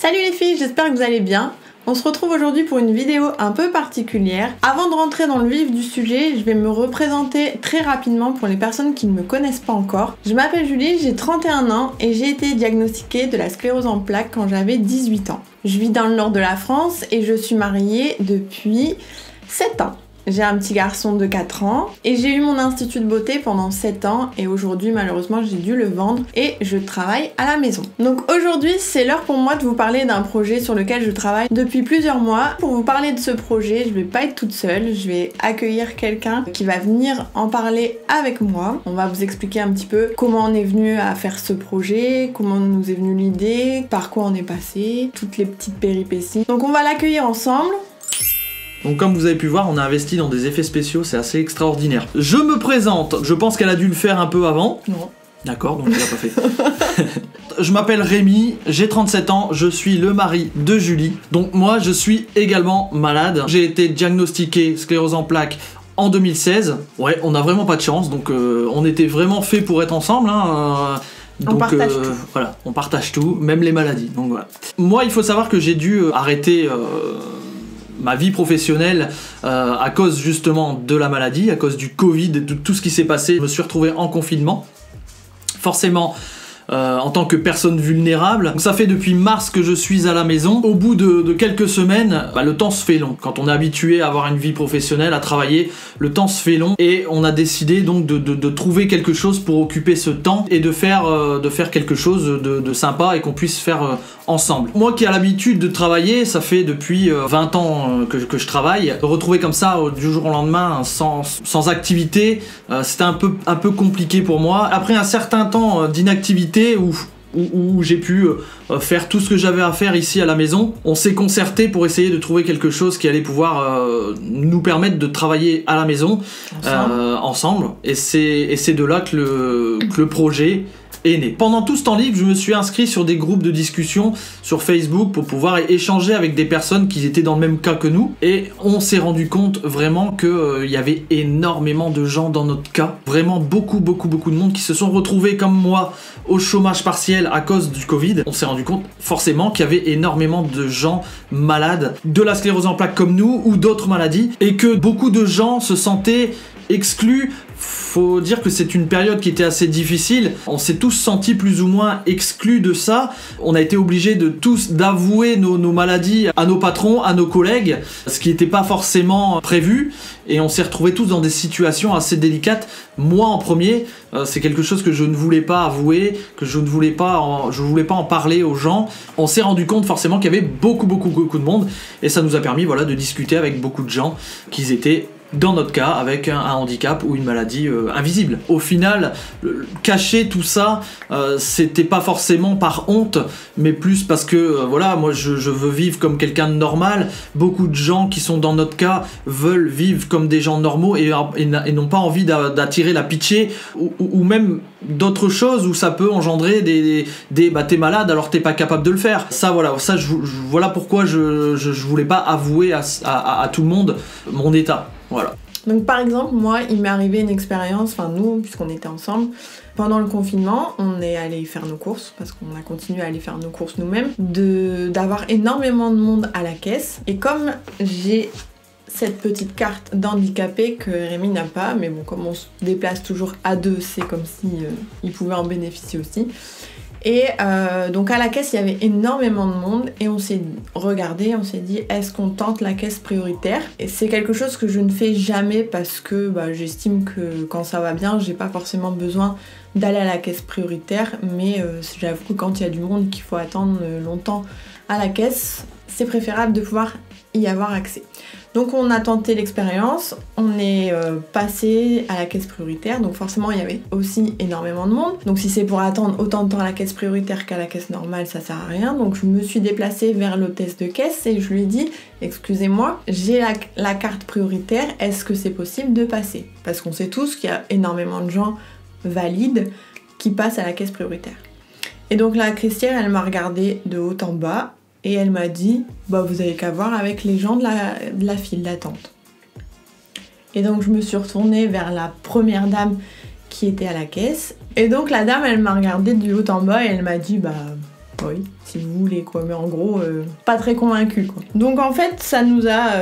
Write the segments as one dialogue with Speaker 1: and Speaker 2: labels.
Speaker 1: Salut les filles, j'espère que vous allez bien. On se retrouve aujourd'hui pour une vidéo un peu particulière. Avant de rentrer dans le vif du sujet, je vais me représenter très rapidement pour les personnes qui ne me connaissent pas encore. Je m'appelle Julie, j'ai 31 ans et j'ai été diagnostiquée de la sclérose en plaques quand j'avais 18 ans. Je vis dans le nord de la France et je suis mariée depuis 7 ans. J'ai un petit garçon de 4 ans et j'ai eu mon institut de beauté pendant 7 ans et aujourd'hui malheureusement j'ai dû le vendre et je travaille à la maison. Donc aujourd'hui c'est l'heure pour moi de vous parler d'un projet sur lequel je travaille depuis plusieurs mois. Pour vous parler de ce projet, je vais pas être toute seule, je vais accueillir quelqu'un qui va venir en parler avec moi. On va vous expliquer un petit peu comment on est venu à faire ce projet, comment nous est venue l'idée, par quoi on est passé, toutes les petites péripéties. Donc on va l'accueillir ensemble.
Speaker 2: Donc comme vous avez pu voir, on a investi dans des effets spéciaux, c'est assez extraordinaire. Je me présente, je pense qu'elle a dû le faire un peu avant.
Speaker 1: Non.
Speaker 2: D'accord, donc elle l'a pas fait. Je m'appelle Rémi, j'ai 37 ans, je suis le mari de Julie. Donc moi je suis également malade. J'ai été diagnostiqué sclérose en plaques en 2016. Ouais, on a vraiment pas de chance, donc on était vraiment fait pour être ensemble. Donc,
Speaker 1: on partage tout.
Speaker 2: Voilà, on partage tout, même les maladies. Donc voilà. Moi il faut savoir que j'ai dû arrêter... ma vie professionnelle à cause justement de la maladie, à cause du Covid et de tout ce qui s'est passé. Je me suis retrouvé en confinement, forcément en tant que personne vulnérable. Donc ça fait depuis mars que je suis à la maison. Au bout de quelques semaines, le temps se fait long. Quand on est habitué à avoir une vie professionnelle, à travailler, le temps se fait long. Et on a décidé donc de trouver quelque chose pour occuper ce temps et de faire quelque chose de sympa et qu'on puisse faire ensemble. Moi qui ai l'habitude de travailler, ça fait depuis 20 ans que je travaille. Retrouver comme ça du jour au lendemain sans activité, c'était un peu compliqué pour moi. Après un certain temps d'inactivité où j'ai pu faire tout ce que j'avais à faire ici à la maison, on s'est concerté pour essayer de trouver quelque chose qui allait pouvoir nous permettre de travailler à la maison ensemble. Et c'est de là que le projet est né. Pendant tout ce temps libre, je me suis inscrit sur des groupes de discussion sur Facebook pour pouvoir échanger avec des personnes qui étaient dans le même cas que nous. Et on s'est rendu compte vraiment qu'il y avait énormément de gens dans notre cas. Vraiment beaucoup de monde qui se sont retrouvés comme moi au chômage partiel à cause du Covid. On s'est rendu compte forcément qu'il y avait énormément de gens malades de la sclérose en plaques comme nous ou d'autres maladies et que beaucoup de gens se sentaient exclus. Faut dire que c'est une période qui était assez difficile. On s'est tous sentis plus ou moins exclus de ça. On a été obligés d'avouer nos maladies à nos patrons, à nos collègues, ce qui n'était pas forcément prévu. Et on s'est retrouvés tous dans des situations assez délicates. Moi en premier, c'est quelque chose que je ne voulais pas avouer, que je voulais pas en parler aux gens. On s'est rendu compte forcément qu'il y avait beaucoup de monde. Et ça nous a permis de discuter avec beaucoup de gens qui étaient dans notre cas avec un handicap ou une maladie invisible. Au final, cacher tout ça, c'était pas forcément par honte, mais plus parce que moi je veux vivre comme quelqu'un de normal. Beaucoup de gens qui sont dans notre cas veulent vivre comme des gens normaux et n'ont pas envie d'attirer la pitié ou même d'autres choses où ça peut engendrer t'es malade alors t'es pas capable de le faire. Voilà pourquoi je voulais pas avouer à tout le monde mon état. Voilà.
Speaker 1: Donc par exemple, moi, il m'est arrivé une expérience, nous, puisqu'on était ensemble, pendant le confinement, on est allé faire nos courses, parce qu'on a continué à aller faire nos courses nous-mêmes, d'avoir énormément de monde à la caisse. Et comme j'ai cette petite carte d'handicapé que Rémi n'a pas, mais bon, comme on se déplace toujours à deux, c'est comme si il pouvait en bénéficier aussi. Et donc à la caisse il y avait énormément de monde et on s'est regardé, on s'est dit est-ce qu'on tente la caisse prioritaire? Et c'est quelque chose que je ne fais jamais parce que j'estime que quand ça va bien j'ai pas forcément besoin d'aller à la caisse prioritaire, mais j'avoue que quand il y a du monde qu'il faut attendre longtemps à la caisse, c'est préférable de pouvoir y avoir accès. Donc on a tenté l'expérience, on est passé à la caisse prioritaire, donc forcément il y avait aussi énormément de monde. Donc si c'est pour attendre autant de temps à la caisse prioritaire qu'à la caisse normale, ça sert à rien. Donc je me suis déplacée vers l'hôtesse de caisse et je lui ai dit « Excusez-moi, j'ai la carte prioritaire, est-ce que c'est possible de passer ?» Parce qu'on sait tous qu'il y a énormément de gens valides qui passent à la caisse prioritaire. Et donc la caissière, elle m'a regardée de haut en bas et elle m'a dit vous avez qu'à voir avec les gens de la file d'attente. Et donc je me suis retournée vers la première dame qui était à la caisse. Et donc la dame, elle m'a regardée du haut en bas et elle m'a dit oui, si vous voulez, quoi. Mais en gros, pas très convaincu, quoi. Donc en fait, ça nous a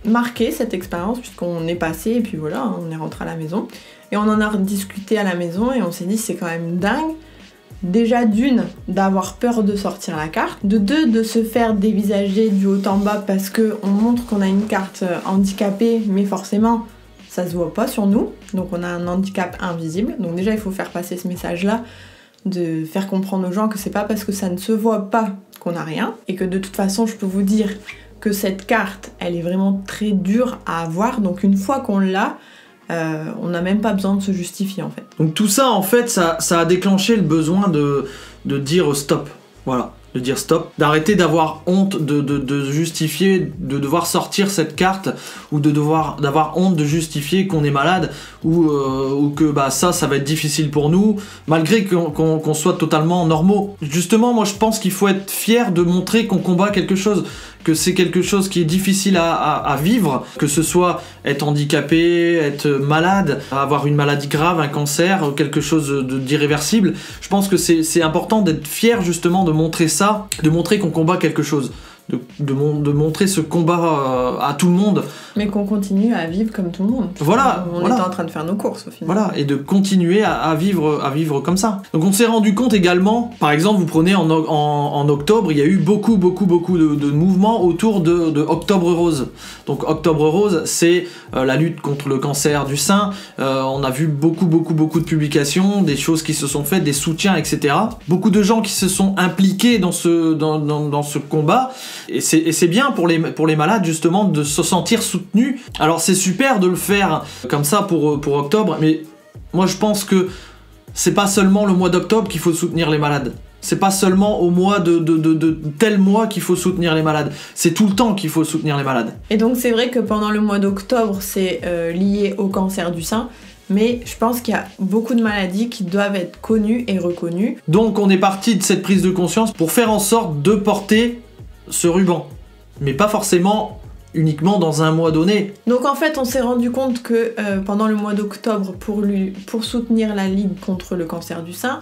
Speaker 1: marqué cette expérience, puisqu'on est passé, et puis voilà, hein, on est rentré à la maison. Et on en a rediscuté à la maison, et on s'est dit, c'est quand même dingue. Déjà d'une, d'avoir peur de sortir la carte. De deux, de se faire dévisager du haut en bas parce qu'on montre qu'on a une carte handicapée, mais forcément, ça se voit pas sur nous. Donc on a un handicap invisible. Donc déjà, il faut faire passer ce message-là, de faire comprendre aux gens que c'est pas parce que ça ne se voit pas qu'on a rien. Et que de toute façon, je peux vous dire que cette carte, elle est vraiment très dure à avoir. Donc une fois qu'on l'a, on n'a même pas besoin de se justifier en fait.
Speaker 2: Donc tout ça en fait ça a déclenché le besoin de dire stop, voilà, de dire stop, d'arrêter d'avoir honte de justifier, de devoir sortir cette carte ou d'avoir honte de justifier qu'on est malade ou que bah ça va être difficile pour nous malgré qu'on soit totalement normaux. Justement moi je pense qu'il faut être fier de montrer qu'on combat quelque chose, que c'est quelque chose qui est difficile à vivre, que ce soit être handicapé, être malade, avoir une maladie grave, un cancer, quelque chose d'irréversible. Je pense que c'est important d'être fier justement de montrer ça, de montrer qu'on combat quelque chose. De montrer ce combat à tout le monde.
Speaker 1: Mais qu'on continue à vivre comme tout le monde.
Speaker 2: Voilà.
Speaker 1: On était en train de faire nos courses au final.
Speaker 2: Voilà, et de continuer à vivre comme ça. Donc on s'est rendu compte également, par exemple, vous prenez en octobre, il y a eu beaucoup de mouvements autour de Octobre Rose. Donc Octobre Rose, c'est la lutte contre le cancer du sein. On a vu beaucoup de publications, des choses qui se sont faites, des soutiens, etc. Beaucoup de gens qui se sont impliqués dans ce combat. Et c'est bien pour les malades justement de se sentir soutenus. Alors c'est super de le faire comme ça pour octobre, mais moi je pense que c'est pas seulement le mois d'octobre qu'il faut soutenir les malades. C'est pas seulement au mois de tel mois qu'il faut soutenir les malades. C'est tout le temps qu'il faut soutenir les malades.
Speaker 1: Et donc c'est vrai que pendant le mois d'octobre, c'est lié au cancer du sein. Mais je pense qu'il y a beaucoup de maladies qui doivent être connues et reconnues.
Speaker 2: Donc on est parti de cette prise de conscience pour faire en sorte de porter ce ruban, mais pas forcément uniquement dans un mois donné.
Speaker 1: Donc en fait on s'est rendu compte que pendant le mois d'octobre, pour soutenir la Ligue contre le cancer du sein,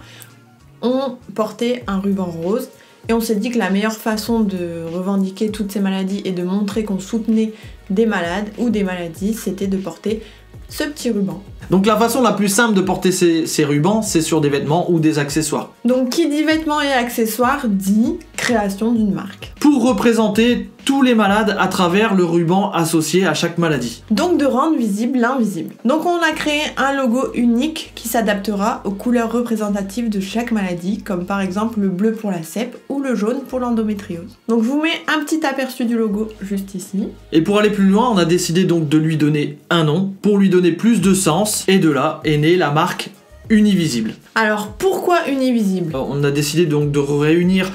Speaker 1: on portait un ruban rose et on s'est dit que la meilleure façon de revendiquer toutes ces maladies et de montrer qu'on soutenait des malades ou des maladies, c'était de porter ce petit ruban.
Speaker 2: Donc la façon la plus simple de porter ces rubans, c'est sur des vêtements ou des accessoires.
Speaker 1: Donc qui dit vêtements et accessoires dit création d'une marque.
Speaker 2: Pour représenter tous les malades à travers le ruban associé à chaque maladie.
Speaker 1: Donc de rendre visible l'invisible. Donc on a créé un logo unique qui s'adaptera aux couleurs représentatives de chaque maladie, comme par exemple le bleu pour la CEP ou le jaune pour l'endométriose. Donc je vous mets un petit aperçu du logo juste ici.
Speaker 2: Et pour aller plus loin, on a décidé donc de lui donner un nom, pour lui donner plus de sens, et de là est née la marque Univisible.
Speaker 1: Alors pourquoi Univisible ?
Speaker 2: On a décidé donc de réunir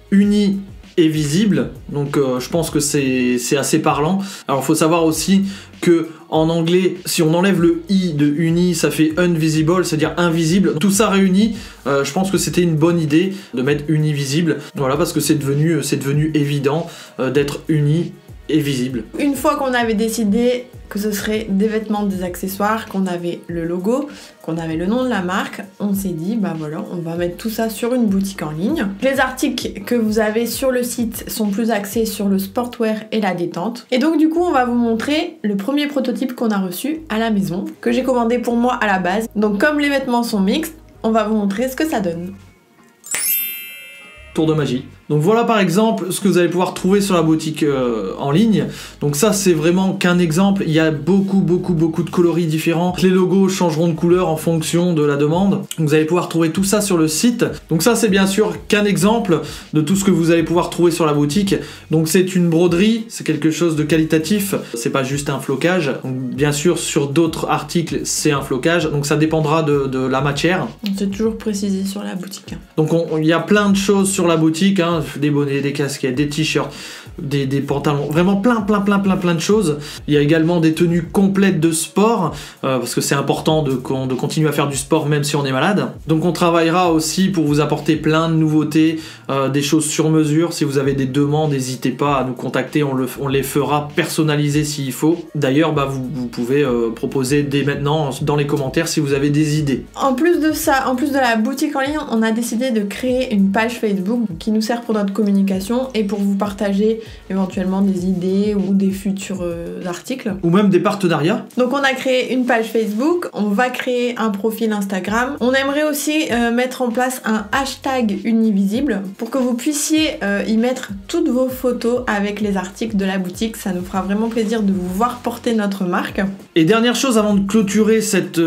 Speaker 2: uni et visible, donc je pense que c'est assez parlant. Alors il faut savoir aussi que en anglais, si on enlève le i de uni, ça fait invisible, c'est-à-dire invisible. Tout ça réuni, je pense que c'était une bonne idée de mettre univisible. Voilà, parce que c'est devenu évident d'être uni et visible.
Speaker 1: Une fois qu'on avait décidé que ce serait des vêtements, des accessoires, qu'on avait le logo, qu'on avait le nom de la marque, on s'est dit bah voilà, on va mettre tout ça sur une boutique en ligne. Les articles que vous avez sur le site sont plus axés sur le sportwear et la détente. Et donc du coup on va vous montrer le premier prototype qu'on a reçu à la maison, que j'ai commandé pour moi à la base. Donc comme les vêtements sont mixtes, on va vous montrer ce que ça donne.
Speaker 2: Tour de magie. Donc voilà par exemple ce que vous allez pouvoir trouver sur la boutique en ligne. Donc ça c'est vraiment qu'un exemple, il y a beaucoup de coloris différents. Les logos changeront de couleur en fonction de la demande. Donc vous allez pouvoir trouver tout ça sur le site. Donc ça c'est bien sûr qu'un exemple de tout ce que vous allez pouvoir trouver sur la boutique. Donc c'est une broderie, c'est quelque chose de qualitatif, c'est pas juste un flocage. Donc bien sûr sur d'autres articles c'est un flocage, donc ça dépendra de la matière.
Speaker 1: C'est toujours précisé sur la boutique.
Speaker 2: Donc il y a plein de choses sur la boutique, hein. Des bonnets, des casquettes, des t-shirts, des pantalons, vraiment plein de choses. Il y a également des tenues complètes de sport, parce que c'est important de continuer à faire du sport même si on est malade. Donc on travaillera aussi pour vous apporter plein de nouveautés, des choses sur mesure. Si vous avez des demandes, n'hésitez pas à nous contacter, on les fera personnaliser s'il faut. D'ailleurs, vous pouvez proposer dès maintenant dans les commentaires si vous avez des idées.
Speaker 1: En plus de ça, en plus de la boutique en ligne, on a décidé de créer une page Facebook qui nous sert pour notre communication et pour vous partager éventuellement des idées ou des futurs articles.
Speaker 2: Ou même des partenariats.
Speaker 1: Donc on a créé une page Facebook, on va créer un profil Instagram. On aimerait aussi mettre en place un hashtag Univisible pour que vous puissiez y mettre toutes vos photos avec les articles de la boutique. Ça nous fera vraiment plaisir de vous voir porter notre marque.
Speaker 2: Et dernière chose avant de clôturer cette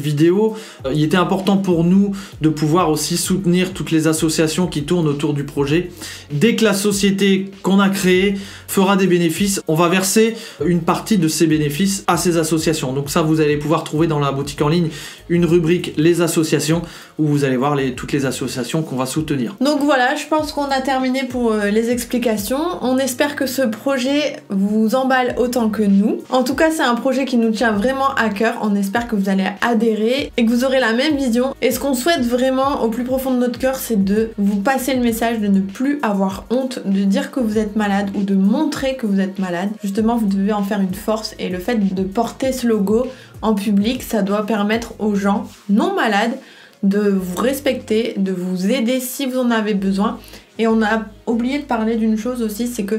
Speaker 2: vidéo, il était important pour nous de pouvoir aussi soutenir toutes les associations qui tournent autour du projet. Dès que la société qu'on a créée fera des bénéfices, on va verser une partie de ces bénéfices à ces associations. Donc ça, vous allez pouvoir trouver dans la boutique en ligne une rubrique les associations où vous allez voir toutes les associations qu'on va soutenir.
Speaker 1: Donc voilà, je pense qu'on a terminé pour les explications. On espère que ce projet vous emballe autant que nous. En tout cas, c'est un projet qui nous tient vraiment à cœur. On espère que vous allez adhérer et que vous aurez la même vision. Et ce qu'on souhaite vraiment au plus profond de notre cœur, c'est de vous passer le message de ne plus avoir honte de dire que vous êtes malade ou de montrer que vous êtes malade. Justement, vous devez en faire une force et le fait de porter ce logo en public, ça doit permettre aux gens non malades de vous respecter, de vous aider si vous en avez besoin. Et on a oublié de parler d'une chose aussi, c'est que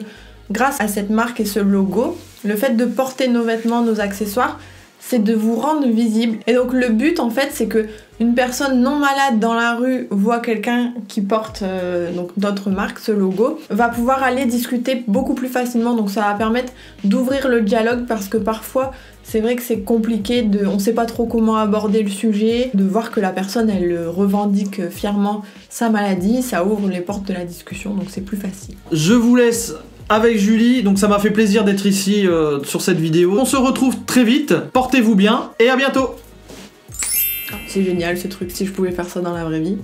Speaker 1: grâce à cette marque et ce logo, le fait de porter nos vêtements, nos accessoires, c'est de vous rendre visible. Et donc le but en fait, c'est que une personne non malade dans la rue voit quelqu'un qui porte donc notre marque, ce logo, va pouvoir aller discuter beaucoup plus facilement. Donc ça va permettre d'ouvrir le dialogue parce que parfois c'est vrai que c'est compliqué, on sait pas trop comment aborder le sujet, de voir que la personne elle revendique fièrement sa maladie, ça ouvre les portes de la discussion, donc c'est plus facile.
Speaker 2: Je vous laisse avec Julie, donc ça m'a fait plaisir d'être ici sur cette vidéo. On se retrouve très vite, portez-vous bien et à bientôt.
Speaker 1: C'est génial ce truc, si je pouvais faire ça dans la vraie vie.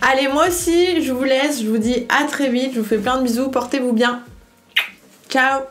Speaker 1: Allez, moi aussi, je vous laisse, je vous dis à très vite, je vous fais plein de bisous, portez-vous bien. Ciao.